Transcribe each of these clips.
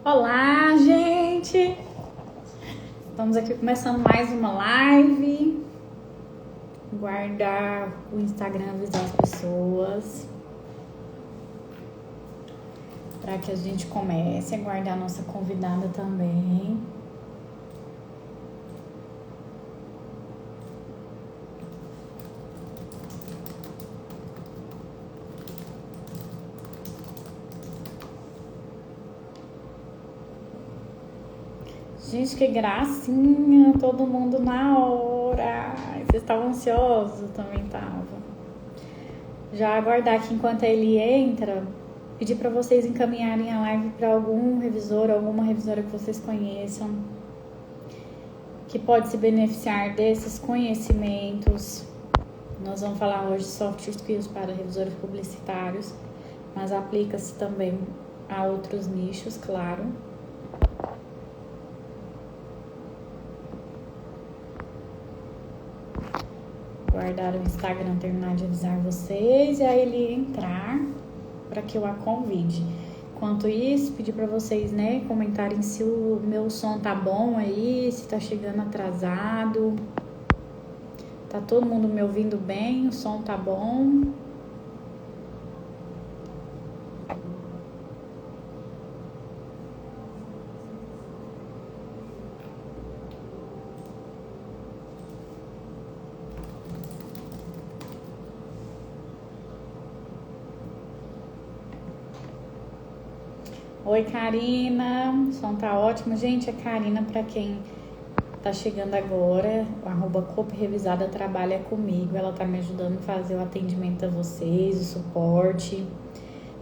Olá, gente! Estamos aqui começando mais uma live. Guardar o Instagram, avisar as pessoas. Para que a gente comece a guardar a nossa convidada também. Gente, que gracinha! Todo mundo na hora! Vocês estavam ansiosos? Eu também tava. Já aguardar aqui enquanto ele entra, pedir para vocês encaminharem a live para algum revisor, alguma revisora que vocês conheçam, que pode se beneficiar desses conhecimentos. Nós vamos falar hoje de soft skills para revisores publicitários, mas aplica-se também a outros nichos, claro. Guardar o Instagram, terminar de avisar vocês e aí ele entrar para que eu a convide. Enquanto isso, pedir para vocês, comentarem se o meu som tá bom aí, se tá chegando atrasado. Tá todo mundo me ouvindo bem? O som tá bom? Oi, Karina. O som tá ótimo. Gente, a Karina, para quem tá chegando agora, o @coprevisada trabalha comigo. Ela tá me ajudando a fazer o atendimento a vocês, o suporte.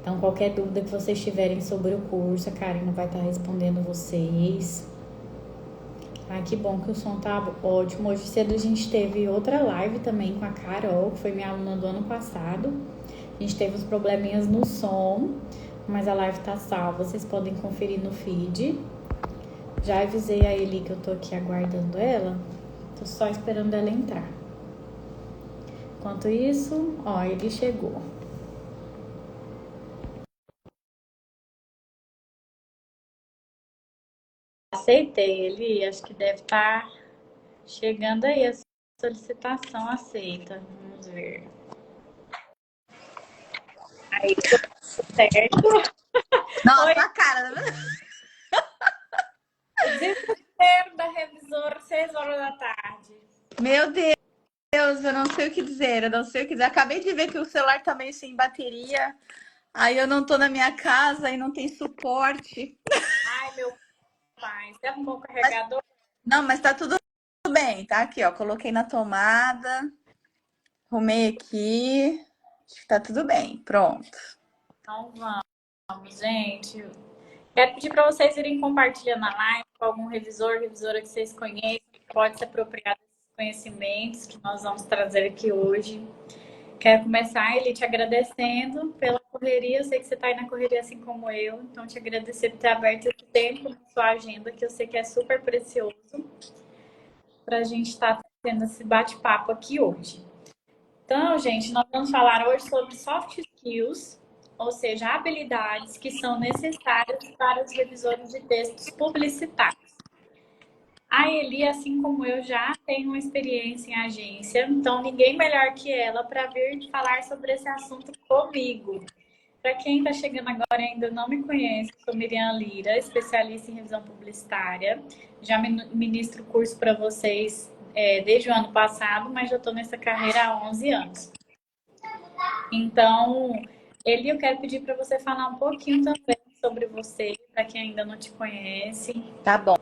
Então, qualquer dúvida que vocês tiverem sobre o curso, a Karina vai estar respondendo vocês. Ai, que bom que o som tá ótimo. Hoje cedo a gente teve outra live também com a Carol, que foi minha aluna do ano passado. A gente teve uns probleminhas no som, mas a live tá salva, vocês podem conferir no feed. Já avisei a Eli que eu tô aqui aguardando ela, tô só esperando ela entrar. Enquanto isso, ele chegou. Aceitei, Eli, acho que deve estar chegando aí a solicitação aceita. Vamos ver. Aí, tudo certo? Nossa, Oi. a cara, né? O desespero da revisora, 6 horas da tarde. Meu Deus, eu não sei o que dizer, eu não sei o que dizer. Acabei de ver que o celular tá meio sem bateria. Aí eu não tô na minha casa e não tem suporte. Ai, meu pai, você arrumou o Mas, carregador? não, mas tá tudo bem, tá aqui, ó. Coloquei na tomada, arrumei aqui. Acho que tá tudo bem, pronto. Então vamos, gente. Quero pedir para vocês irem compartilhando a live com algum revisor, revisora que vocês conheçam, que pode se apropriar desses conhecimentos que nós vamos trazer aqui hoje. Quero começar, Eli, te agradecendo pela correria. Eu sei que você está aí na correria assim como eu, então te agradecer por ter aberto esse tempo na sua agenda, que eu sei que é super precioso, para a gente estar tendo esse bate-papo aqui hoje. Então, gente, nós vamos falar hoje sobre soft skills, ou seja, habilidades que são necessárias para os revisores de textos publicitários. A Eli, assim como eu, já tem uma experiência em agência, então ninguém melhor que ela para vir falar sobre esse assunto comigo. Para quem está chegando agora e ainda não me conhece, sou Miriam Lira, especialista em revisão publicitária. Já ministro curso para vocês desde o ano passado, mas já estou nessa carreira há 11 anos. Então, Eli, eu quero pedir para você falar um pouquinho também sobre você, para quem ainda não te conhece. Tá bom.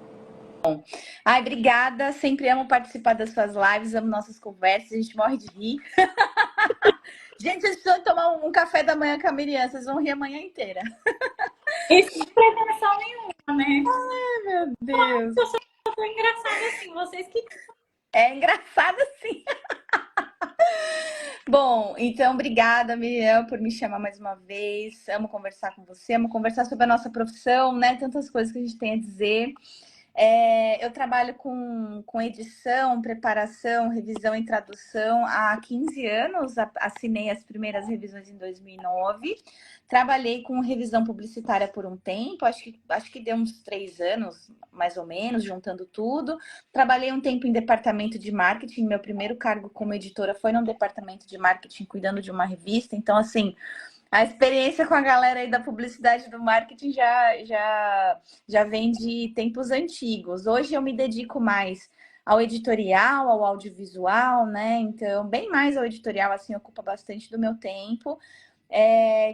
Ai, obrigada. Sempre amo participar das suas lives, amo nossas conversas, a gente morre de rir. Gente, vocês precisam tomar um café da manhã com a Miriam, vocês vão rir a manhã inteira. Isso não tem pretensão nenhuma, né? Ai, meu Deus. Eu sou tão engraçada assim, vocês que... É engraçado sim. Bom, então obrigada, Miriam, por me chamar mais uma vez. Amo conversar com você, amo conversar sobre a nossa profissão, né? Tantas coisas que a gente tem a dizer. Eu trabalho com edição, preparação, revisão e tradução há 15 anos. Assinei as primeiras revisões em 2009. Trabalhei com revisão publicitária por um tempo, acho que deu uns 3 anos, mais ou menos, juntando tudo. Trabalhei um tempo em departamento de marketing. Meu primeiro cargo como editora foi no departamento de marketing, cuidando de uma revista. Então, assim, a experiência com a galera aí da publicidade e do marketing já vem de tempos antigos. Hoje eu me dedico mais ao editorial, ao audiovisual, né? Então, bem mais ao editorial, assim, ocupa bastante do meu tempo.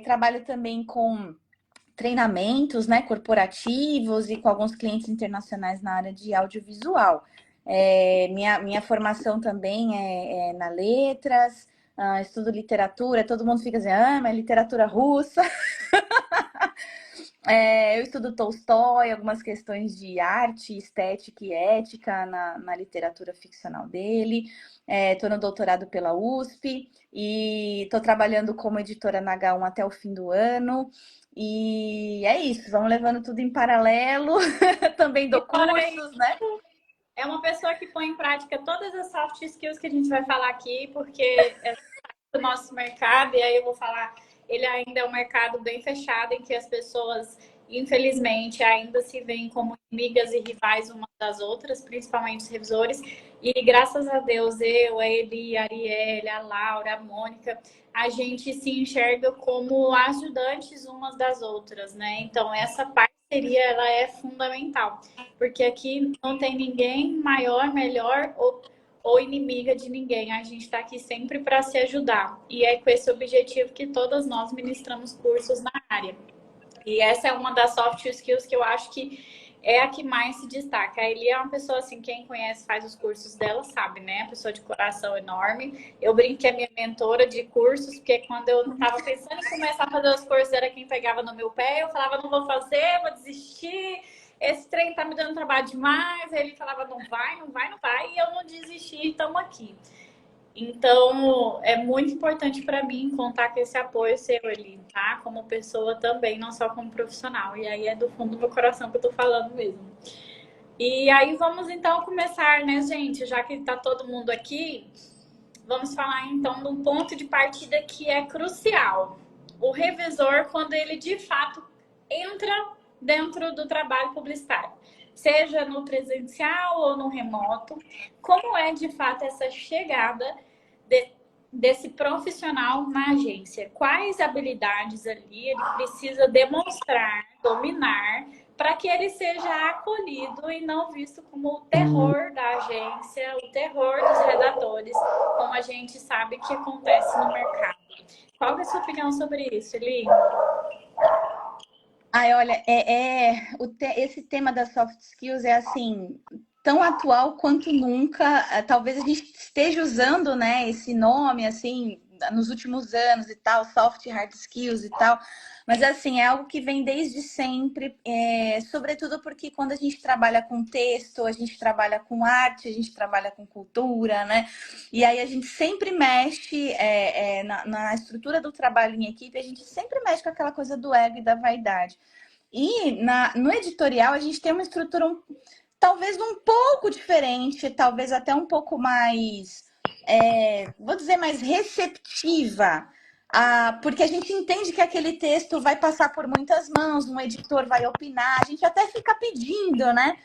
Trabalho também com treinamentos, né, corporativos e com alguns clientes internacionais na área de audiovisual. Minha formação também é na letras, estudo literatura, todo mundo fica assim, mas literatura russa. Eu estudo Tolstói, algumas questões de arte, estética e ética na literatura ficcional dele. Estou no doutorado pela USP e estou trabalhando como editora na H1 até o fim do ano. E é isso, vamos levando tudo em paralelo. Também E dou fora cursos, né? é uma pessoa que põe em prática todas as soft skills que a gente vai falar aqui, porque é do nosso mercado, e aí eu vou falar, ele ainda é um mercado bem fechado, em que as pessoas, infelizmente, ainda se veem como inimigas e rivais umas das outras, principalmente os revisores, e graças a Deus, eu, a Eli, a Arielle, a Laura, a Mônica, a gente se enxerga como ajudantes umas das outras, né? Então, essa parceria, ela é fundamental, porque aqui não tem ninguém maior, melhor ou inimiga de ninguém. A gente está aqui sempre para se ajudar. E é com esse objetivo que todas nós ministramos cursos na área. E essa é uma das soft skills que eu acho que é a que mais se destaca. A Eli é uma pessoa assim, quem conhece, faz os cursos dela, sabe, né? Uma pessoa de coração enorme. Eu brinco que é minha mentora de cursos, porque quando eu estava pensando em começar a fazer os cursos, era quem pegava no meu pé. Eu falava, não vou fazer, vou desistir. Esse trem tá me dando trabalho demais. Aí ele falava, não vai, não vai, não vai. E eu não desisti, estamos aqui. Então, é muito importante para mim contar com esse apoio seu ali, tá? Como pessoa também, não só como profissional. E aí é do fundo do meu coração que eu tô falando mesmo. E aí vamos então começar, né, gente? Já que tá todo mundo aqui, vamos falar então de um ponto de partida que é crucial. O revisor, quando ele de fato entra dentro do trabalho publicitário, seja no presencial ou no remoto, como é de fato essa chegada desse profissional na agência? Quais habilidades ali ele precisa demonstrar, dominar, para que ele seja acolhido e não visto como o terror da agência, o terror dos redatores, como a gente sabe que acontece no mercado. Qual é a sua opinião sobre isso, Eli? Ai, olha, esse tema das soft skills é assim tão atual quanto nunca. Talvez a gente esteja usando, né, esse nome assim nos últimos anos e tal, soft e hard skills e tal. Mas assim, é algo que vem desde sempre, sobretudo porque quando a gente trabalha com texto, a gente trabalha com arte, a gente trabalha com cultura, né? E aí a gente sempre mexe na estrutura do trabalho em equipe, a gente sempre mexe com aquela coisa do ego e da vaidade. E no editorial a gente tem uma estrutura talvez um pouco diferente, talvez até um pouco mais, vou dizer, mais receptiva. Porque a gente entende que aquele texto vai passar por muitas mãos, um editor vai opinar, a gente até fica pedindo, né,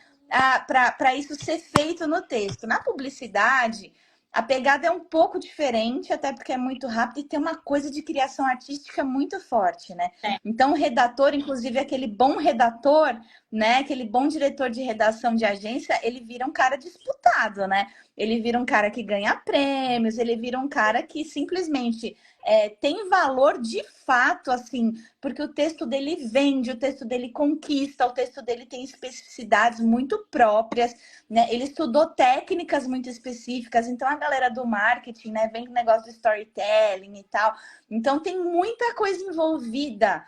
para isso ser feito no texto. Na publicidade, a pegada é um pouco diferente, até porque é muito rápido e tem uma coisa de criação artística muito forte, né? Então, o redator, inclusive aquele bom redator, né, aquele bom diretor de redação de agência, ele vira um cara disputado, né? Ele vira um cara que ganha prêmios, ele vira um cara que simplesmente tem valor de fato, assim, porque o texto dele vende, o texto dele conquista, o texto dele tem especificidades muito próprias, né? Ele estudou técnicas muito específicas, então a galera do marketing, né, vem com o negócio do storytelling e tal. Então tem muita coisa envolvida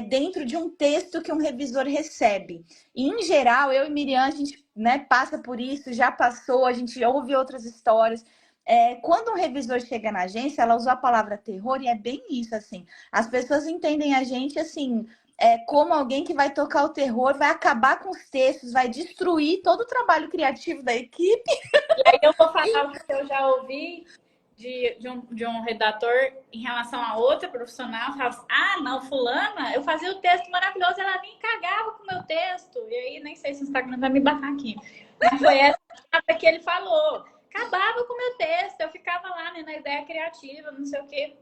dentro de um texto que um revisor recebe. E, em geral, eu e Miriam, a gente, né, passa por isso, já passou, a gente ouve outras histórias. Quando um revisor chega na agência, ela usou a palavra terror e é bem isso, assim. As pessoas entendem a gente, assim, como alguém que vai tocar o terror, vai acabar com os textos, vai destruir todo o trabalho criativo da equipe. E aí eu vou falar o que eu já ouvi de um redator em relação a outra profissional. Falava assim, não, fulana, eu fazia o texto maravilhoso, ela vinha e cagava com o meu texto. E aí nem sei se o Instagram vai me bater aqui. Mas foi essa que ele falou. Acabava com o meu texto, eu ficava lá, né, na ideia criativa, não sei o quê.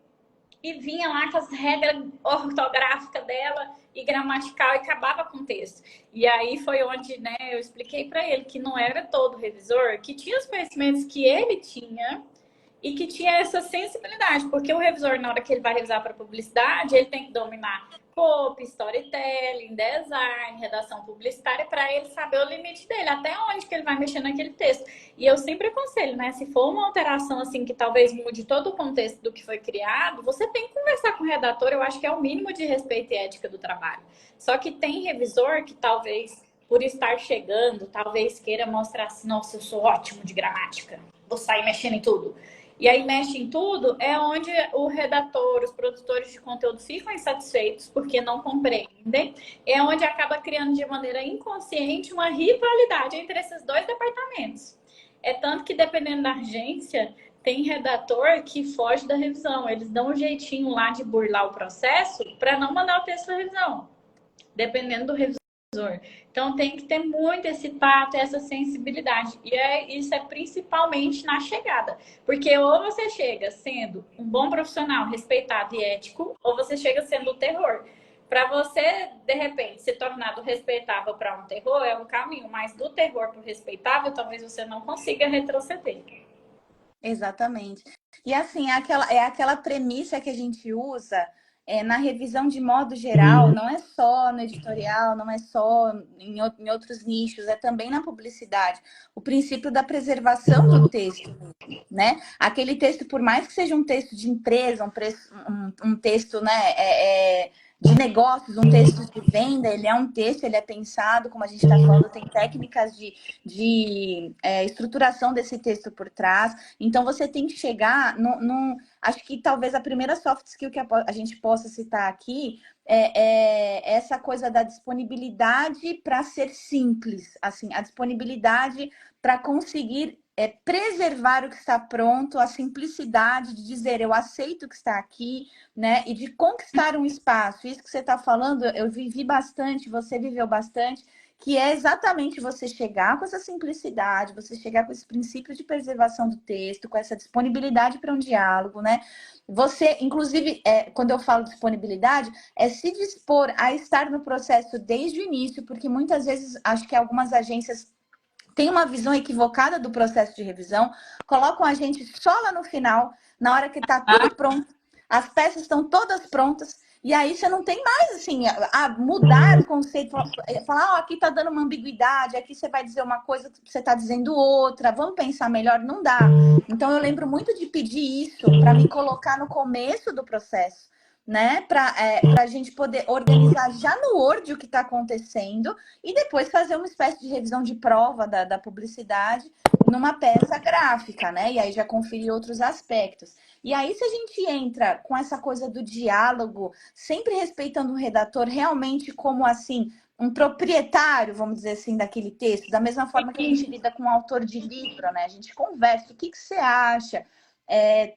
E vinha lá com as regras ortográficas dela e gramatical e acabava com o texto. E aí foi onde, né, eu expliquei para ele que não era todo revisor, que tinha os conhecimentos que ele tinha e que tinha essa sensibilidade, porque o revisor, na hora que ele vai revisar para publicidade, ele tem que dominar copy, storytelling, design, redação publicitária, para ele saber o limite dele, até onde que ele vai mexer naquele texto. E eu sempre aconselho, né? Se for uma alteração assim que talvez mude todo o contexto do que foi criado, você tem que conversar com o redator, eu acho que é o mínimo de respeito e ética do trabalho. Só que tem revisor que talvez, por estar chegando, talvez queira mostrar assim, nossa, eu sou ótimo de gramática, vou sair mexendo em tudo. E aí mexe em tudo, é onde o redator, os produtores de conteúdo ficam insatisfeitos porque não compreendem, é onde acaba criando de maneira inconsciente uma rivalidade entre esses dois departamentos. É tanto que, dependendo da agência, tem redator que foge da revisão. Eles dão um jeitinho lá de burlar o processo para não mandar o texto da revisão, dependendo do revisor. Então tem que ter muito esse tato, essa sensibilidade. E isso é principalmente na chegada. Porque ou você chega sendo um bom profissional, respeitado e ético, ou você chega sendo o terror. Para você, de repente, se tornar do respeitável para um terror, é um caminho, mas do terror para o respeitável, talvez você não consiga retroceder. Exatamente. E assim, é aquela premissa que a gente usa na revisão de modo geral, não é só no editorial, não é só em outros nichos, é também na publicidade. O princípio da preservação do texto, né? Aquele texto, por mais que seja um texto de empresa, um texto, né, de negócios, um texto de venda, ele é um texto, ele é pensado, como a gente está falando, tem técnicas de estruturação desse texto por trás. Então, você tem que chegar acho que talvez a primeira soft skill que a gente possa citar aqui é essa coisa da disponibilidade para ser simples, assim, a disponibilidade para conseguir preservar o que está pronto, a simplicidade de dizer eu aceito o que está aqui, né? E de conquistar um espaço. Isso que você está falando, eu vivi bastante, você viveu bastante, que é exatamente você chegar com essa simplicidade, você chegar com esse princípio de preservação do texto, com essa disponibilidade para um diálogo, né? Você, inclusive, quando eu falo disponibilidade, é se dispor a estar no processo desde o início, porque muitas vezes acho que algumas agências têm uma visão equivocada do processo de revisão, colocam a gente só lá no final, na hora que está tudo pronto, as peças estão todas prontas, e aí você não tem mais, assim, a mudar o conceito, falar, aqui está dando uma ambiguidade, aqui você vai dizer uma coisa, você está dizendo outra, vamos pensar melhor, não dá. Então, eu lembro muito de pedir isso para me colocar no começo do processo, né? Para a gente poder organizar já no Word o que está acontecendo e depois fazer uma espécie de revisão de prova da publicidade numa peça gráfica, né? E aí já conferir outros aspectos. E aí, se a gente entra com essa coisa do diálogo, sempre respeitando o redator realmente como, assim, um proprietário, vamos dizer assim, daquele texto, da mesma forma que a gente lida com um autor de livro, né? A gente conversa, o que você acha?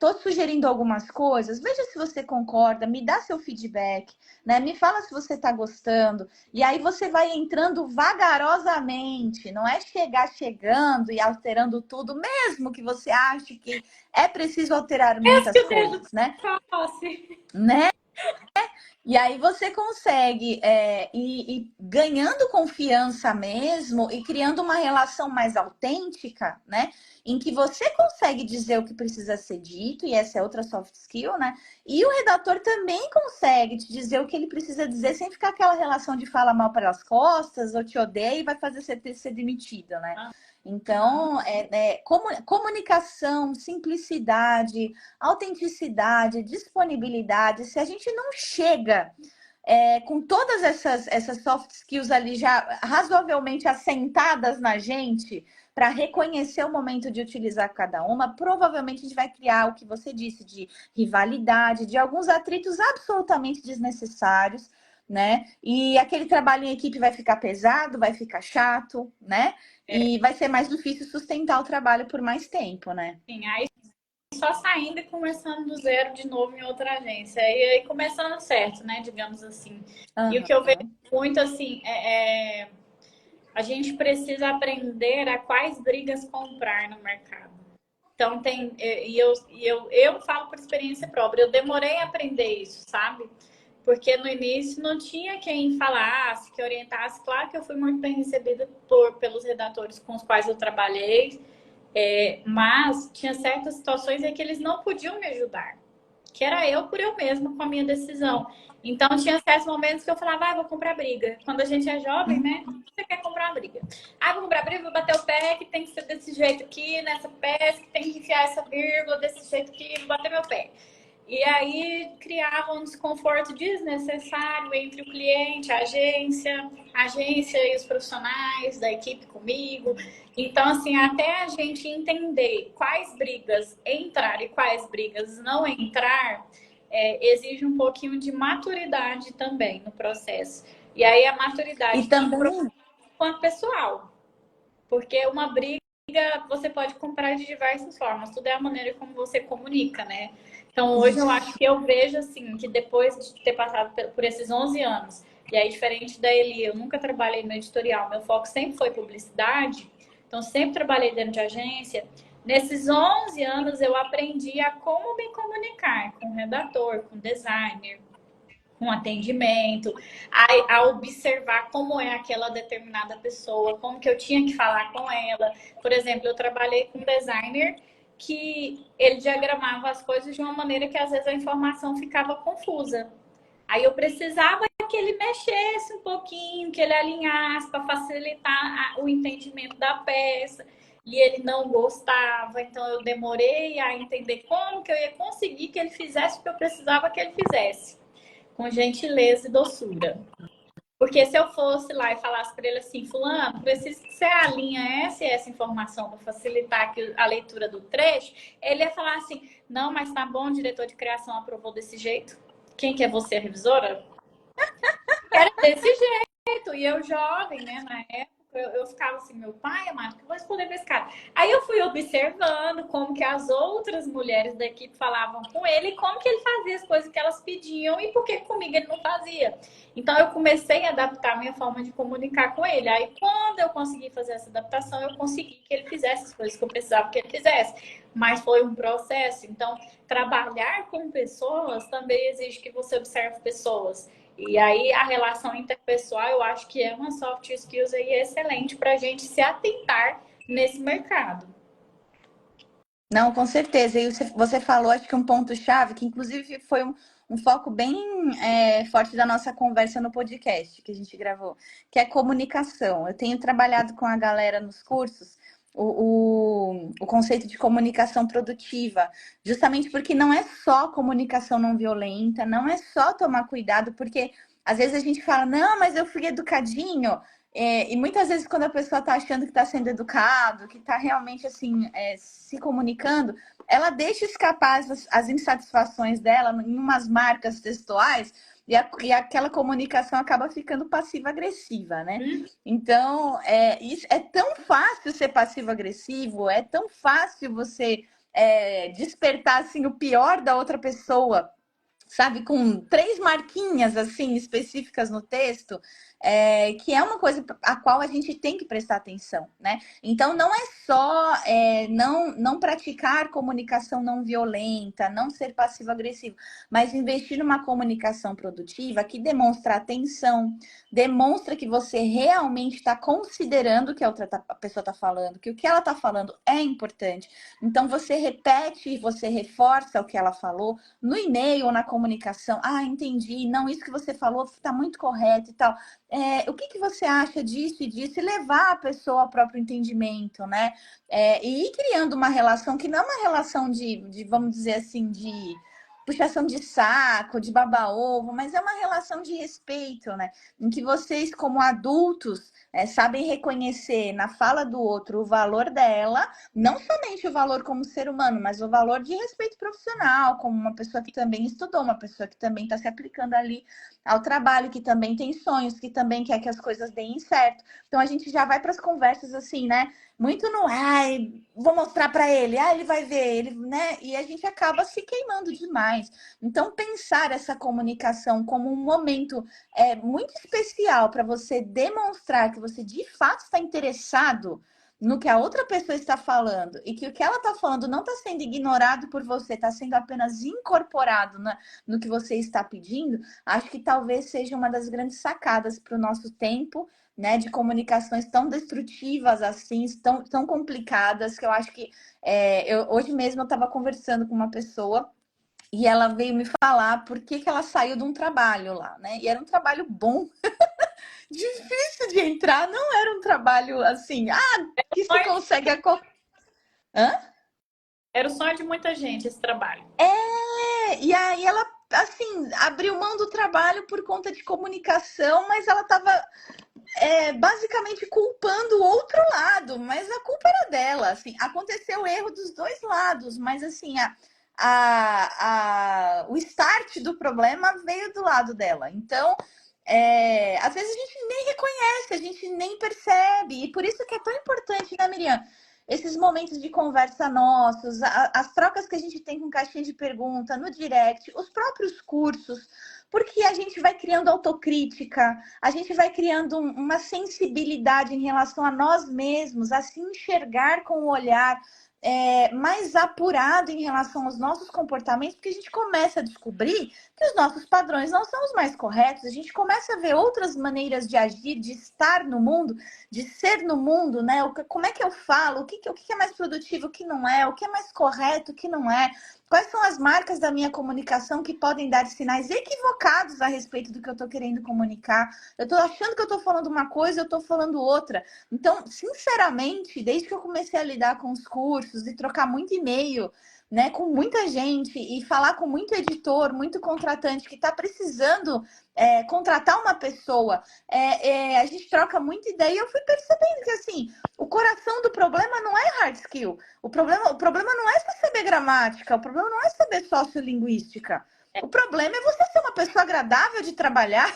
Tô sugerindo algumas coisas, veja se você concorda, me dá seu feedback, né? Me fala se você está gostando. E aí você vai entrando vagarosamente, não é chegar chegando e alterando tudo, mesmo que você ache que é preciso alterar muitas coisas, né? Né? E aí você consegue ir ganhando confiança mesmo e criando uma relação mais autêntica, né? Em que você consegue dizer o que precisa ser dito, e essa é outra soft skill, né? E o redator também consegue te dizer o que ele precisa dizer sem ficar aquela relação de fala mal pelas costas, ou te odeia e vai fazer você ser demitido, né? Então, comunicação, simplicidade, autenticidade, disponibilidade. Se a gente não chega com todas essas soft skills ali já razoavelmente assentadas na gente, para reconhecer o momento de utilizar cada uma, provavelmente a gente vai criar o que você disse de rivalidade, de alguns atritos absolutamente desnecessários, né? E aquele trabalho em equipe vai ficar pesado, vai ficar chato, né? E vai ser mais difícil sustentar o trabalho por mais tempo, né? Sim, aí só saindo e começando do zero de novo em outra agência. E aí começando certo, né? Digamos assim. E o que eu vejo Uhum. muito assim a gente precisa aprender a quais brigas comprar no mercado. Então tem, eu falo por experiência própria, eu demorei a aprender isso, sabe? Porque no início não tinha quem falasse, que orientasse. Claro que eu fui muito bem recebida pelos redatores com os quais eu trabalhei, mas tinha certas situações em que eles não podiam me ajudar, que era eu por eu mesma com a minha decisão. Então tinha certos momentos que eu falava, vou comprar briga. Quando a gente é jovem, né? Você quer comprar briga? Vou comprar briga, vou bater o pé que tem que ser desse jeito aqui, nessa peça, que tem que enfiar essa vírgula desse jeito aqui, vou bater meu pé. E aí criava um desconforto desnecessário entre o cliente, a agência e os profissionais da equipe comigo. Então, assim, até a gente entender quais brigas entrar e quais brigas não entrar, exige um pouquinho de maturidade também no processo. E aí a maturidade E também quanto pessoal, porque uma briga você pode comprar de diversas formas, tudo é a maneira como você comunica, né? Então, hoje eu acho que eu vejo, assim, que depois de ter passado por esses 11 anos, e aí, diferente da Eli, eu nunca trabalhei no editorial, meu foco sempre foi publicidade, então sempre trabalhei dentro de agência. Nesses 11 anos, eu aprendi a como me comunicar com o redator, com o designer, com atendimento, a observar como é aquela determinada pessoa, como que eu tinha que falar com ela. Por exemplo, eu trabalhei com um designer que ele diagramava as coisas de uma maneira que às vezes a informação ficava confusa. Aí eu precisava que ele mexesse um pouquinho, que ele alinhasse para facilitar o entendimento da peça. E ele não gostava, então eu demorei a entender como que eu ia conseguir que ele fizesse o que eu precisava que ele fizesse com gentileza e doçura. Porque se eu fosse lá e falasse para ele assim, fulano, preciso que você alinhe essa e essa informação para facilitar a leitura do trecho, ele ia falar assim, não, mas tá bom, o diretor de criação aprovou desse jeito. Quem que é você, a revisora? Era desse jeito. E eu jovem, né, na época, eu ficava assim, meu pai, amado, que eu vou responder pra esse cara? Aí eu fui observando como que as outras mulheres da equipe falavam com ele e como que ele fazia as coisas que elas pediam e por que comigo ele não fazia. Então eu comecei a adaptar a minha forma de comunicar com ele. Aí quando eu consegui fazer essa adaptação, eu consegui que ele fizesse as coisas que eu precisava que ele fizesse. Mas foi um processo. Então, trabalhar com pessoas também exige que você observe pessoas. E aí a relação interpessoal, eu acho que é uma soft skills aí excelente para a gente se atentar nesse mercado. Não, com certeza. E você falou, acho que um ponto-chave, que inclusive foi um foco bem forte da nossa conversa no podcast que a gente gravou, que é comunicação. Eu tenho trabalhado com a galera nos cursos o conceito de comunicação produtiva, justamente porque não é só comunicação não violenta, não é só tomar cuidado, porque às vezes a gente fala, não, mas eu fui educadinho. E muitas vezes, quando a pessoa está achando que está sendo educado, que está realmente assim, se comunicando, ela deixa escapar as insatisfações dela em umas marcas textuais e aquela comunicação acaba ficando passiva-agressiva, né? Então, isso, é tão fácil ser passivo-agressivo, é tão fácil você despertar assim, o pior da outra pessoa, sabe, com 3 marquinhas assim específicas no texto, que é uma coisa a qual a gente tem que prestar atenção, né? Então não é só não praticar comunicação não violenta, não ser passivo-agressivo, mas investir numa comunicação produtiva que demonstra atenção, demonstra que você realmente está considerando o que a pessoa está falando, que o que ela está falando é importante. Então você repete, você reforça o que ela falou no e-mail ou na comunicação. Entendi. Não, isso que você falou está muito correto e tal. O que você acha disso e disso? E levar a pessoa ao próprio entendimento, né? E ir criando uma relação que não é uma relação de vamos dizer assim, puxação de saco, de baba-ovo, mas é uma relação de respeito, né? Em que vocês, como adultos, sabem reconhecer na fala do outro o valor dela, não somente o valor como ser humano, mas o valor de respeito profissional, como uma pessoa que também estudou, uma pessoa que também está se aplicando ali ao trabalho, que também tem sonhos, que também quer que as coisas deem certo. Então a gente já vai para as conversas assim, né? Muito no, ai, vou mostrar para ele, ele vai ver, ele, né? E a gente acaba se queimando demais. Então, pensar essa comunicação como um momento muito especial para você demonstrar que você de fato está interessado no que a outra pessoa está falando e que o que ela está falando não está sendo ignorado por você, está sendo apenas incorporado no que você está pedindo, acho que talvez seja uma das grandes sacadas para o nosso tempo, né, de comunicações tão destrutivas assim, tão complicadas, que eu acho que hoje mesmo eu estava conversando com uma pessoa e ela veio me falar por que ela saiu de um trabalho lá, né? E era um trabalho bom, difícil de entrar, não era um trabalho assim, que se consegue a qualquer... Hã? Era o sonho de muita gente esse trabalho. E aí ela, assim, abriu mão do trabalho por conta de comunicação, mas ela estava basicamente culpando o outro lado, mas a culpa era dela, assim, aconteceu o erro dos dois lados, mas assim, o start do problema veio do lado dela. Então, às vezes a gente nem reconhece, a gente nem percebe, e por isso que é tão importante, né, Miriam? Esses momentos de conversa nossos, as trocas que a gente tem com caixinha de pergunta, no direct, os próprios cursos, porque a gente vai criando autocrítica, a gente vai criando uma sensibilidade em relação a nós mesmos, a se enxergar com o olhar mais apurado em relação aos nossos comportamentos, porque a gente começa a descobrir que os nossos padrões não são os mais corretos, a gente começa a ver outras maneiras de agir, de estar no mundo, de ser no mundo, né? Como é que eu falo, o que é mais produtivo, o que não é, o que é mais correto, o que não é. Quais são as marcas da minha comunicação que podem dar sinais equivocados a respeito do que eu estou querendo comunicar? Eu estou achando que eu estou falando uma coisa, eu estou falando outra. Então, sinceramente, desde que eu comecei a lidar com os cursos e trocar muito e-mail, né, com muita gente e falar com muito editor, muito contratante que está precisando contratar uma pessoa, a gente troca muita ideia e eu fui percebendo que assim, o coração do problema não é hard skill. O problema não é só saber gramática, o problema não é saber sociolinguística. O problema é você ser uma pessoa agradável de trabalhar,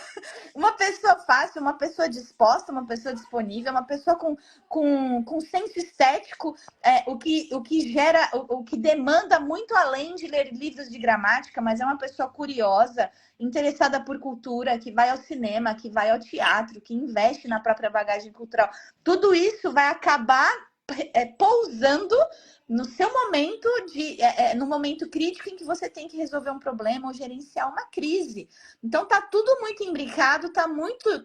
uma pessoa fácil, uma pessoa disposta, uma pessoa disponível, uma pessoa com senso estético, o que gera, o que demanda muito além de ler livros de gramática, mas é uma pessoa curiosa, interessada por cultura, que vai ao cinema, que vai ao teatro, que investe na própria bagagem cultural. Tudo isso vai acabar pousando no seu momento no momento crítico em que você tem que resolver um problema ou gerenciar uma crise. Então tá tudo muito imbricado, tá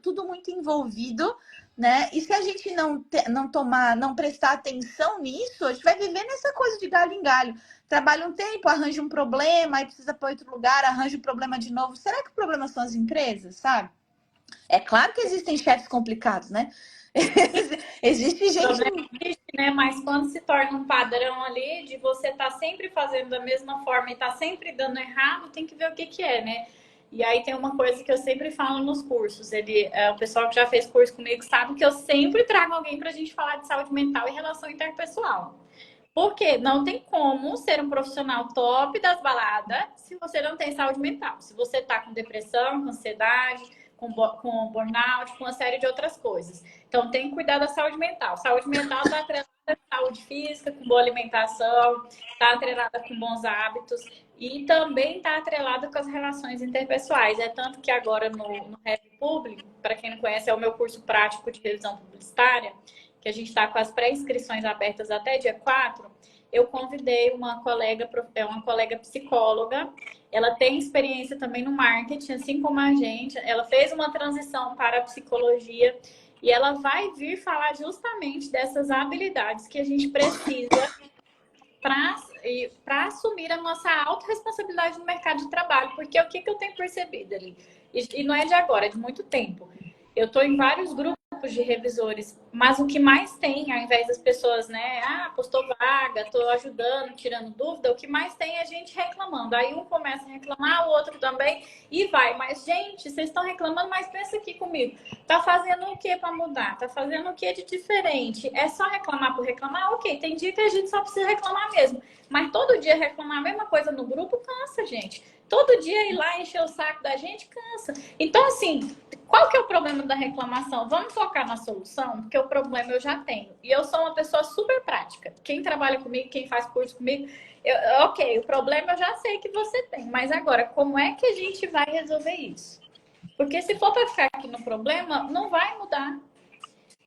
tudo muito envolvido, né? E se a gente não prestar atenção nisso, a gente vai viver nessa coisa de galho em galho. Trabalha um tempo, arranja um problema, aí precisa para outro lugar, arranja um problema de novo. Será que o problema são as empresas, sabe? É claro que existem chefes complicados, né? Existe gente. Existe, né? Mas quando se torna um padrão ali de você estar sempre fazendo da mesma forma e estar sempre dando errado, tem que ver o que é, né? E aí tem uma coisa que eu sempre falo nos cursos. O pessoal que já fez curso comigo sabe que eu sempre trago alguém para a gente falar de saúde mental e relação interpessoal. Porque não tem como ser um profissional top das baladas se você não tem saúde mental. Se você tá com depressão, com ansiedade, com burnout, com uma série de outras coisas. Então, tem que cuidar da saúde mental. Saúde mental está atrelada à saúde física, com boa alimentação, está atrelada com bons hábitos e também está atrelada com as relações interpessoais. É tanto que agora no Rap Público, para quem não conhece, é o meu curso prático de revisão publicitária, que a gente está com as pré-inscrições abertas até dia 4, eu convidei uma colega psicóloga. Ela tem experiência também no marketing, assim como a gente. Ela fez uma transição para a psicologia e ela vai vir falar justamente dessas habilidades que a gente precisa para assumir a nossa autorresponsabilidade no mercado de trabalho. Porque o que eu tenho percebido ali? E não é de agora, é de muito tempo. Eu estou em vários grupos grupos de revisores, mas o que mais tem, ao invés das pessoas, né, postou vaga, tô ajudando, tirando dúvida, o que mais tem é gente reclamando. Aí um começa a reclamar, o outro também, e vai. Mas, gente, vocês estão reclamando, mas pensa aqui comigo. Tá fazendo o que para mudar? Tá fazendo o que de diferente? É só reclamar por reclamar? Ok, tem dia que a gente só precisa reclamar mesmo. Mas todo dia reclamar a mesma coisa no grupo cansa, gente. Todo dia ir lá encher o saco da gente cansa. Então, assim, qual que é o problema da reclamação? Vamos focar na solução, porque o problema eu já tenho. E eu sou uma pessoa super prática. Quem trabalha comigo, quem faz curso comigo, ok, o problema eu já sei que você tem. Mas agora, como é que a gente vai resolver isso? Porque se for para ficar aqui no problema, não vai mudar.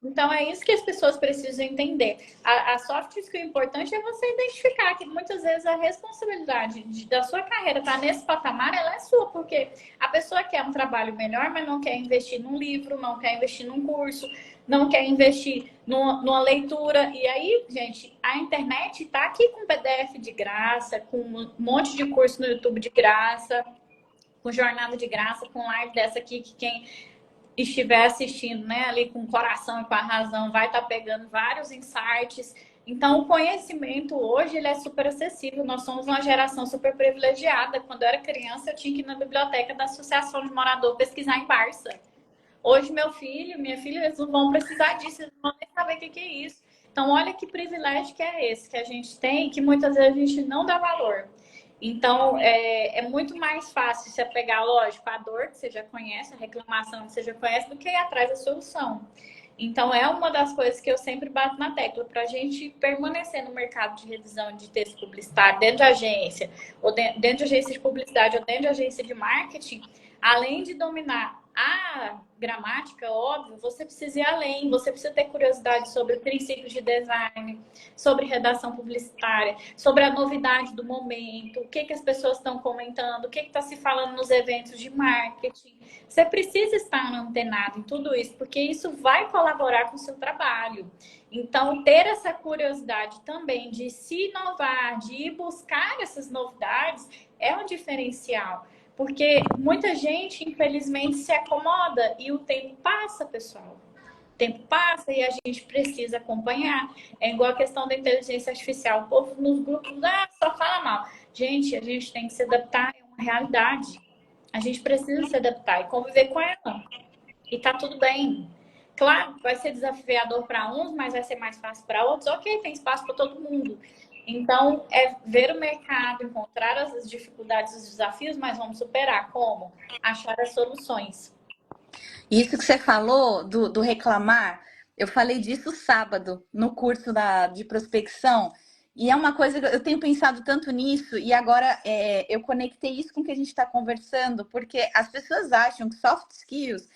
Então, é isso que as pessoas precisam entender. A soft skill importante é você identificar que muitas vezes a responsabilidade da sua carreira estar nesse patamar, ela é sua, porque a pessoa quer um trabalho melhor, mas não quer investir num livro, não quer investir num curso, não quer investir numa leitura. E aí, gente, a internet está aqui com PDF de graça, com um monte de curso no YouTube de graça, com jornada de graça, com live dessa aqui, que quem estiver assistindo, né, ali com o coração e com a razão, vai estar pegando vários insights. Então, o conhecimento hoje ele é super acessível. Nós somos uma geração super privilegiada. Quando eu era criança, eu tinha que ir na biblioteca da Associação de Morador pesquisar em Barça. Hoje, meu filho, minha filha, eles não vão precisar disso, eles não vão nem saber o que é isso. Então, olha que privilégio que é esse que a gente tem, que muitas vezes a gente não dá valor. Então, é muito mais fácil se apegar, lógico, à dor que você já conhece, a reclamação que você já conhece, do que ir atrás da solução. Então, é uma das coisas que eu sempre bato na tecla. Para a gente permanecer no mercado de revisão de texto publicitário, dentro de agência, ou dentro de agência de publicidade, ou dentro de agência de marketing, além de dominar a gramática, óbvio, você precisa ir além, você precisa ter curiosidade sobre princípios de design, sobre redação publicitária, sobre a novidade do momento, o que as pessoas estão comentando, o que está se falando nos eventos de marketing. Você precisa estar antenado em tudo isso, porque isso vai colaborar com o seu trabalho. Então, ter essa curiosidade também de se inovar, de ir buscar essas novidades, é um diferencial. Porque muita gente, infelizmente, se acomoda e o tempo passa, pessoal. O tempo passa e a gente precisa acompanhar. É igual a questão da inteligência artificial. O povo nos grupos só fala mal. Gente, a gente tem que se adaptar, é uma realidade. A gente precisa se adaptar e conviver com ela. E tá tudo bem. Claro, vai ser desafiador para uns, mas vai ser mais fácil para outros. Ok, tem espaço para todo mundo. Então, é ver o mercado, encontrar as dificuldades, os desafios, mas vamos superar. Como? Achar as soluções. Isso que você falou do reclamar, eu falei disso sábado no curso de prospecção. E é uma coisa que eu tenho pensado tanto nisso, e agora eu conectei isso com o que a gente está conversando, porque as pessoas acham que soft skills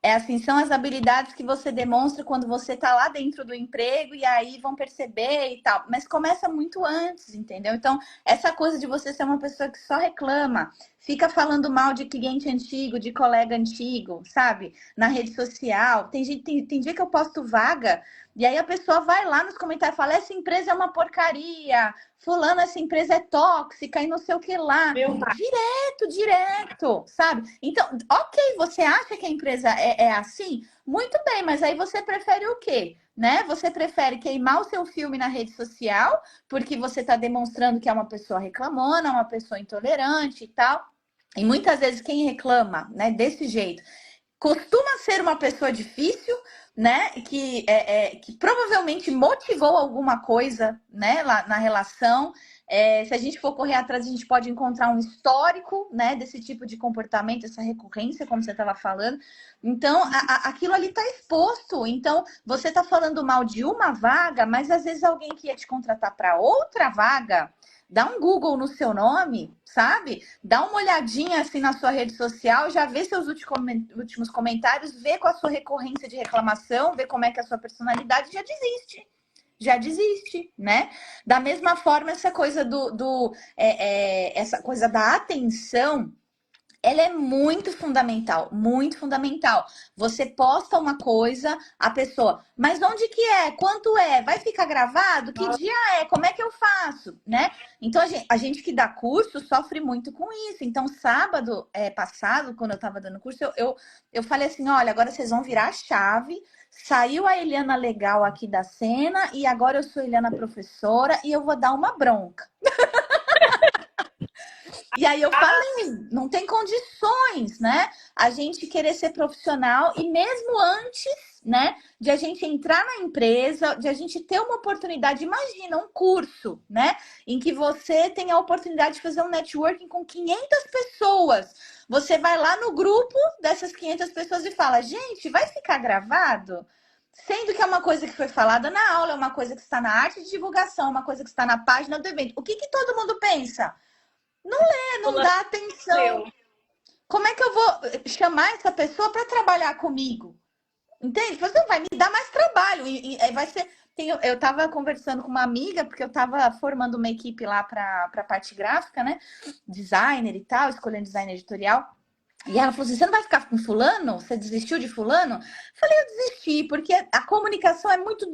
assim, são as habilidades que você demonstra quando você tá lá dentro do emprego e aí vão perceber e tal. Mas começa muito antes, entendeu? Então, essa coisa de você ser uma pessoa que só reclama, fica falando mal de cliente antigo, de colega antigo, sabe? Na rede social. Tem dia que eu posto vaga e aí a pessoa vai lá nos comentários e fala: essa empresa é uma porcaria, fulano, essa empresa é tóxica e não sei o que lá. Meu pai. Direto, sabe? Então, ok, você acha que a empresa é assim? Muito bem, mas aí você prefere o quê? Né? Você prefere queimar o seu filme na rede social, porque você está demonstrando que é uma pessoa reclamona, uma pessoa intolerante e tal. E muitas vezes quem reclama, né, desse jeito, costuma ser uma pessoa difícil, né? Que provavelmente motivou alguma coisa, né, lá na relação. Se a gente for correr atrás, a gente pode encontrar um histórico, né, desse tipo de comportamento, essa recorrência, como você estava falando. Então, aquilo ali está exposto. Então, você está falando mal de uma vaga, mas às vezes alguém que ia te contratar para outra vaga, dá um Google no seu nome, sabe? Dá uma olhadinha assim na sua rede social, já vê seus últimos comentários, vê com a sua recorrência de reclamação, vê como é que é a sua personalidade, já desiste, né? Da mesma forma, essa coisa essa coisa da atenção, ela é muito fundamental, muito fundamental. Você posta uma coisa, a pessoa, mas onde que é? Quanto é? Vai ficar gravado? Que dia é? Como é que eu faço? Né? Então, a gente que dá curso sofre muito com isso. Então, sábado passado, quando eu estava dando curso, eu falei assim, olha, agora vocês vão virar a chave, saiu a Eliana legal aqui da cena e agora eu sou Eliana professora e eu vou dar uma bronca. E aí eu falei, não tem condições, né? A gente querer ser profissional e mesmo antes, né, de a gente entrar na empresa, de a gente ter uma oportunidade, imagina um curso, né, em que você tem a oportunidade de fazer um networking com 500 pessoas. Você vai lá no grupo dessas 500 pessoas e fala, gente, vai ficar gravado? Sendo que é uma coisa que foi falada na aula, é uma coisa que está na arte de divulgação, é uma coisa que está na página do evento. O que que todo mundo pensa? Não dá atenção. Como é que eu vou chamar essa pessoa para trabalhar comigo? Entende? Você não vai me dar mais trabalho. E vai ser. Eu estava conversando com uma amiga, porque eu estava formando uma equipe lá para a parte gráfica, né? Designer e tal, escolhendo design editorial. E ela falou assim: você não vai ficar com fulano? Você desistiu de fulano? Falei, eu desisti, porque a comunicação é muito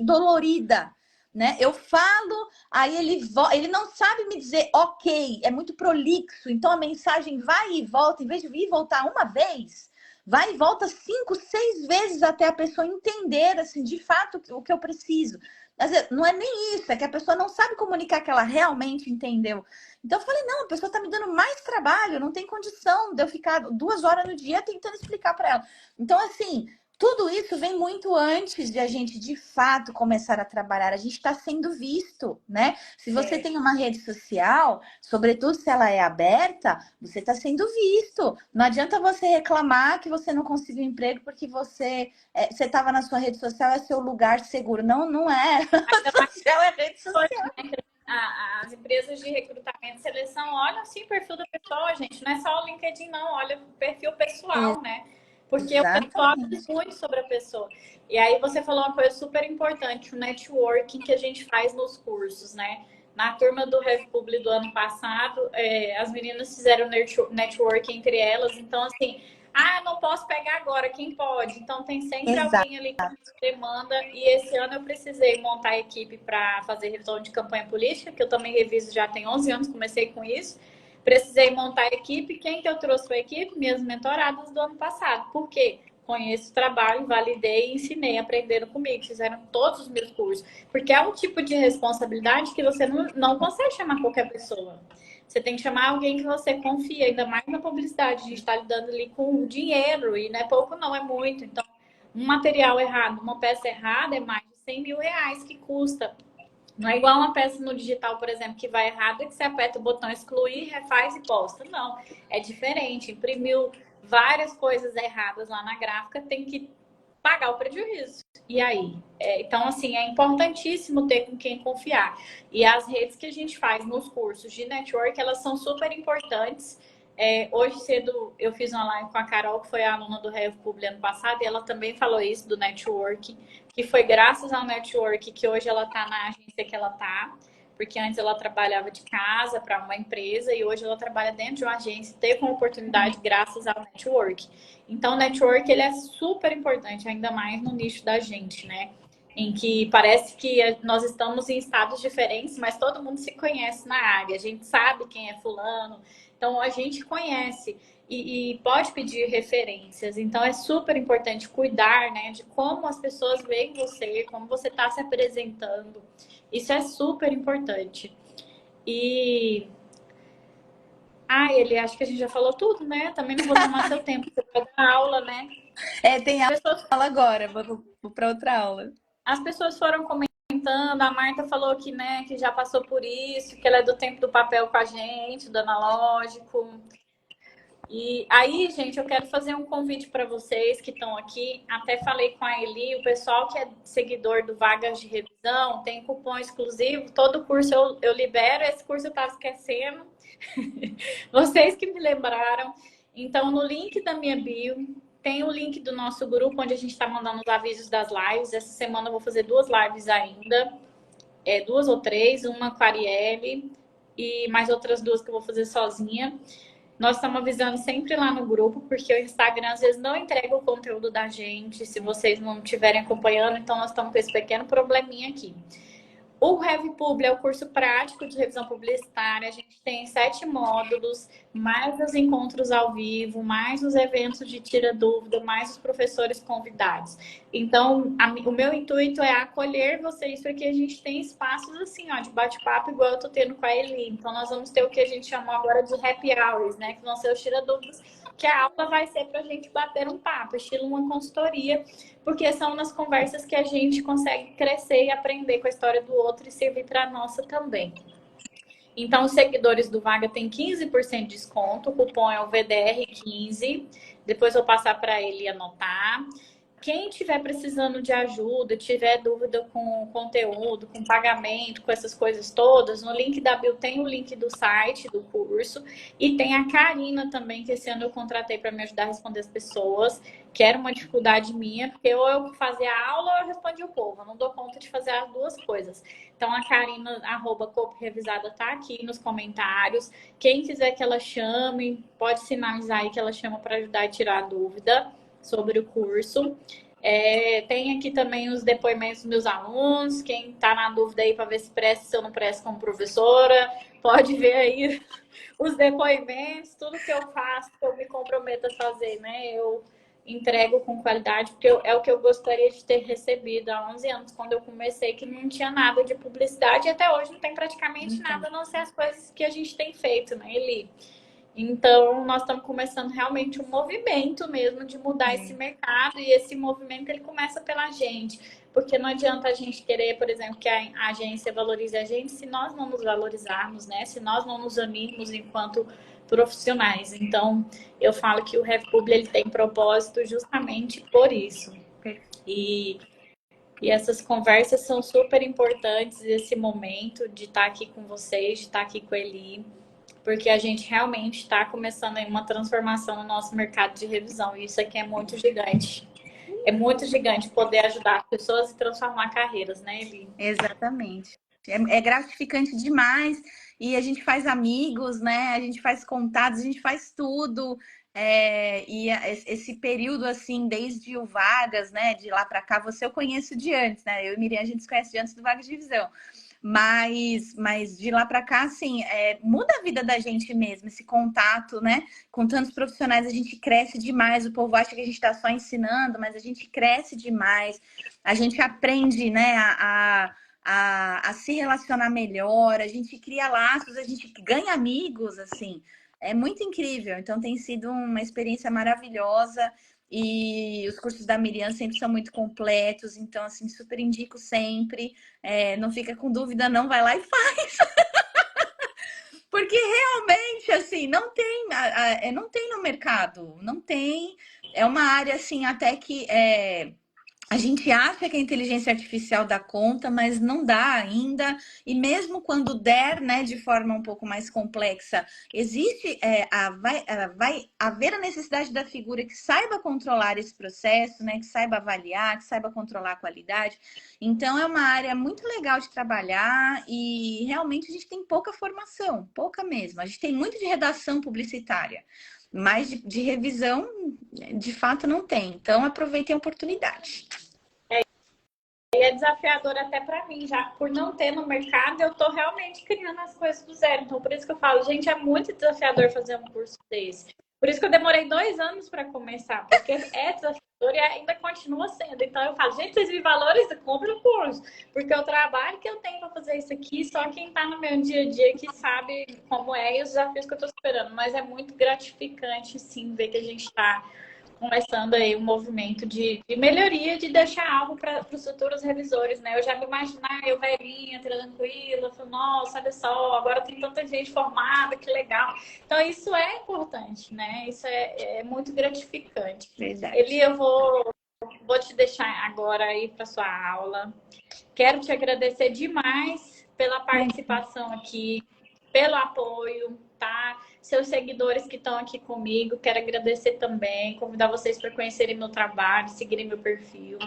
dolorida. Né? Eu falo, aí ele não sabe me dizer ok, é muito prolixo, então a mensagem vai e volta, em vez de vir e voltar uma vez, vai e volta 5, 6 vezes até a pessoa entender assim, de fato o que eu preciso. Mas não é nem isso, é que a pessoa não sabe comunicar que ela realmente entendeu. Então eu falei, não, a pessoa está me dando mais trabalho, não tem condição de eu ficar 2 horas no dia tentando explicar para ela. Então, assim, tudo isso vem muito antes de a gente, de fato, começar a trabalhar. A gente está sendo visto, né? Se você tem uma rede social, sobretudo se ela é aberta, você está sendo visto. Não adianta você reclamar que você não conseguiu emprego porque você estava na sua rede social, é seu lugar seguro. Não, não é. A social é rede social. As empresas de recrutamento e seleção olham sim o perfil da pessoa, gente. Não é só o LinkedIn, não. Olha o perfil pessoal, né? Porque o pessoal diz muito sobre a pessoa. E aí você falou uma coisa super importante, o networking que a gente faz nos cursos, né? Na turma do RevPublic do ano passado, as meninas fizeram networking entre elas. Então, assim, eu não posso pegar agora, quem pode? Então, tem sempre alguém ali que demanda. E esse ano eu precisei montar a equipe para fazer revisão de campanha política, que eu também reviso já tem 11 anos, comecei com isso. Precisei montar a equipe. Quem que eu trouxe para a equipe? Minhas mentoradas do ano passado. Por quê? Conheço o trabalho, validei e ensinei, aprenderam comigo, fizeram todos os meus cursos. Porque é um tipo de responsabilidade que você não consegue chamar qualquer pessoa. Você tem que chamar alguém que você confia, ainda mais na publicidade. A gente está lidando ali com dinheiro e não é pouco, não, é muito. Então, um material errado, uma peça errada é mais de 100 mil reais que custa. Não é igual uma peça no digital, por exemplo, que vai errado e que você aperta o botão excluir, refaz e posta. Não, é diferente. Imprimiu várias coisas erradas lá na gráfica, tem que pagar o prejuízo. E aí? Então, assim, é importantíssimo ter com quem confiar. E as redes que a gente faz nos cursos de network, elas são super importantes. Hoje cedo eu fiz uma live com a Carol, que foi a aluna do RevPublic ano passado, e ela também falou isso do network, que foi graças ao network que hoje ela está na agência que ela está, porque antes ela trabalhava de casa para uma empresa e hoje ela trabalha dentro de uma agência, teve uma oportunidade graças ao network. Então, o network ele é super importante, ainda mais no nicho da gente, né? Em que parece que nós estamos em estados diferentes, mas todo mundo se conhece na área. A gente sabe quem é fulano, então a gente conhece e pode pedir referências. Então, é super importante cuidar, né, de como as pessoas veem você, como você está se apresentando. Isso é super importante. E... ele acho que a gente já falou tudo, né? Também não vou tomar seu tempo. Você vai dar aula, né? Tem aula agora. Vou para outra aula. As pessoas foram comentando. A Marta falou que, né, que já passou por isso, que ela é do tempo do papel com a gente, do analógico. E aí, gente, eu quero fazer um convite para vocês que estão aqui. Até falei com a Eli, o pessoal que é seguidor do Vagas de Revisão tem cupom exclusivo. Todo curso eu libero. Esse curso eu estava esquecendo. Vocês que me lembraram. Então, no link da minha bio, tem o link do nosso grupo, onde a gente está mandando os avisos das lives. Essa semana eu vou fazer 2 lives ainda. 2 ou 3, uma com a Arielle e mais outras 2 que eu vou fazer sozinha. Nós estamos avisando sempre lá no grupo, porque o Instagram às vezes não entrega o conteúdo da gente, se vocês não estiverem acompanhando, então nós estamos com esse pequeno probleminha aqui. O RevPub é o curso prático de revisão publicitária. A gente tem 7 módulos, mais os encontros ao vivo, mais os eventos de tira dúvida, mais os professores convidados. Então, o meu intuito é acolher vocês para que a gente tenha espaços assim, ó, de bate-papo igual eu tô tendo com a Eli. Então, nós vamos ter o que a gente chamou agora de happy hours, né? Que vão ser os tira dúvidas, que a aula vai ser para a gente bater um papo, estilo uma consultoria, porque são nas conversas que a gente consegue crescer e aprender com a história do outro e servir para a nossa também. Então, os seguidores do Vaga têm 15% de desconto, o cupom é o VDR15. Depois eu vou passar para ele anotar. Quem estiver precisando de ajuda, tiver dúvida com conteúdo, com pagamento, com essas coisas todas, no link da bio tem o link do site do curso e tem a Karina também, que esse ano eu contratei para me ajudar a responder as pessoas, que era uma dificuldade minha, porque ou eu fazia a aula ou eu respondia o povo, eu não dou conta de fazer as duas coisas. Então a Karina, @coprevisada, tá aqui nos comentários. Quem quiser que ela chame, pode sinalizar aí que ela chama para ajudar a tirar a dúvida sobre o curso. Tem aqui também os depoimentos dos meus alunos. Quem está na dúvida aí para ver se presta, se eu não presto como professora, pode ver aí os depoimentos, tudo que eu faço, que eu me comprometo a fazer, né? Eu entrego com qualidade, porque é o que eu gostaria de ter recebido há 11 anos, quando eu comecei, que não tinha nada de publicidade, e até hoje não tem praticamente nada, a não ser as coisas que a gente tem feito, né, Eli? Então, nós estamos começando realmente um movimento mesmo de mudar esse mercado, e esse movimento ele começa pela gente, porque não adianta a gente querer, por exemplo, que a agência valorize a gente se nós não nos valorizarmos, né? Se nós não nos unirmos enquanto profissionais. Então, eu falo que o RevPub ele tem propósito justamente por isso. E essas conversas são super importantes, esse momento de estar aqui com vocês, de estar aqui com a Eli, porque a gente realmente está começando aí uma transformação no nosso mercado de revisão. E isso aqui é muito gigante. É muito gigante poder ajudar as pessoas e transformar carreiras, né, Eli? Exatamente. É gratificante demais. E a gente faz amigos, né? A gente faz contatos, a gente faz tudo. Esse período, assim, desde o Vagas, né? De lá para cá, você eu conheço de antes, né? Eu e Miriam, a gente se conhece de antes do Vagas de Visão. Mas de lá para cá, assim, muda a vida da gente mesmo, esse contato, né? Com tantos profissionais, a gente cresce demais. O povo acha que a gente está só ensinando, mas a gente cresce demais. A gente aprende, né, a se relacionar melhor, a gente cria laços, a gente ganha amigos, assim. É muito incrível. Então, tem sido uma experiência maravilhosa. E os cursos da Miriam sempre são muito completos, então, assim, super indico sempre. Não fica com dúvida, não, vai lá e faz. Porque realmente, assim, não tem, não tem no mercado, não tem. É uma área, assim, até que a gente acha que a inteligência artificial dá conta, mas não dá ainda. E mesmo quando der, né, de forma um pouco mais complexa, existe, vai haver a necessidade da figura que saiba controlar esse processo, né, que saiba avaliar, que saiba controlar a qualidade. Então, é uma área muito legal de trabalhar e realmente a gente tem pouca formação, pouca mesmo. A gente tem muito de redação publicitária, mas de revisão, de fato, não tem. Então, aproveitem a oportunidade. E é desafiador até para mim, já por não ter no mercado, eu estou realmente criando as coisas do zero. Então, por isso que eu falo, gente, é muito desafiador fazer um curso desse. Por isso que eu demorei 2 anos para começar, porque é desafiador e ainda continua sendo. Então, eu falo, gente, vocês me valorizam, compre o curso. Porque o trabalho que eu tenho para fazer isso aqui, só quem está no meu dia a dia que sabe como é e os desafios que eu estou superando. Mas é muito gratificante, sim, ver que a gente está começando aí um movimento de melhoria, de deixar algo para os futuros revisores, né? Eu já me imaginava, eu velhinha, tranquila, falando, nossa, olha só, agora tem tanta gente formada, que legal. Então, isso é importante, né? Isso é muito gratificante. Verdade. Eli, eu vou te deixar agora aí para sua aula. Quero te agradecer demais pela participação aqui, pelo apoio, tá? Seus seguidores que estão aqui comigo, quero agradecer também, convidar vocês para conhecerem meu trabalho, seguirem meu perfil.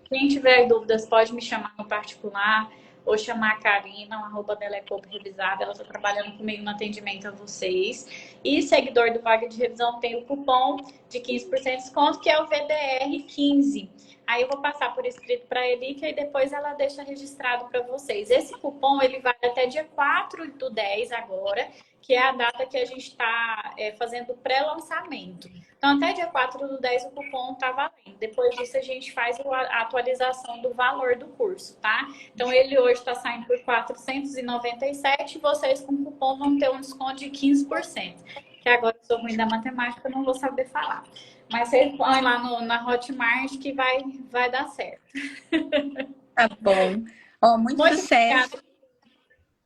Quem tiver dúvidas, pode me chamar no particular. ou chamar a Karina, @dela é Copo Revisada. Ela está trabalhando comigo no atendimento a vocês. E seguidor do Vaga de Revisão tem o cupom de 15% de desconto, que é o VDR15. Aí eu vou passar por escrito para a Eli, que aí depois ela deixa registrado para vocês. Esse cupom, ele vai até dia 4/10 agora, que é a data que a gente está fazendo o pré-lançamento. Então, até dia 4/10 o cupom está valendo. Depois disso, a gente faz a atualização do valor do curso, tá? Então, ele hoje está saindo por 497 e vocês com o cupom vão ter um desconto de 15%. Que agora eu sou ruim da matemática, eu não vou saber falar. Mas vocês põem lá na Hotmart que vai dar certo. Tá bom. Ó, muito sucesso. Obrigada.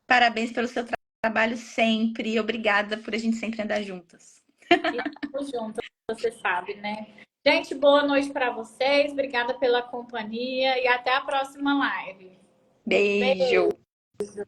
Parabéns pelo seu trabalho sempre. Obrigada por a gente sempre andar juntas. E tamo junto, você sabe, né? Gente, boa noite para vocês. Obrigada pela companhia e até a próxima live. Beijo. Beijo.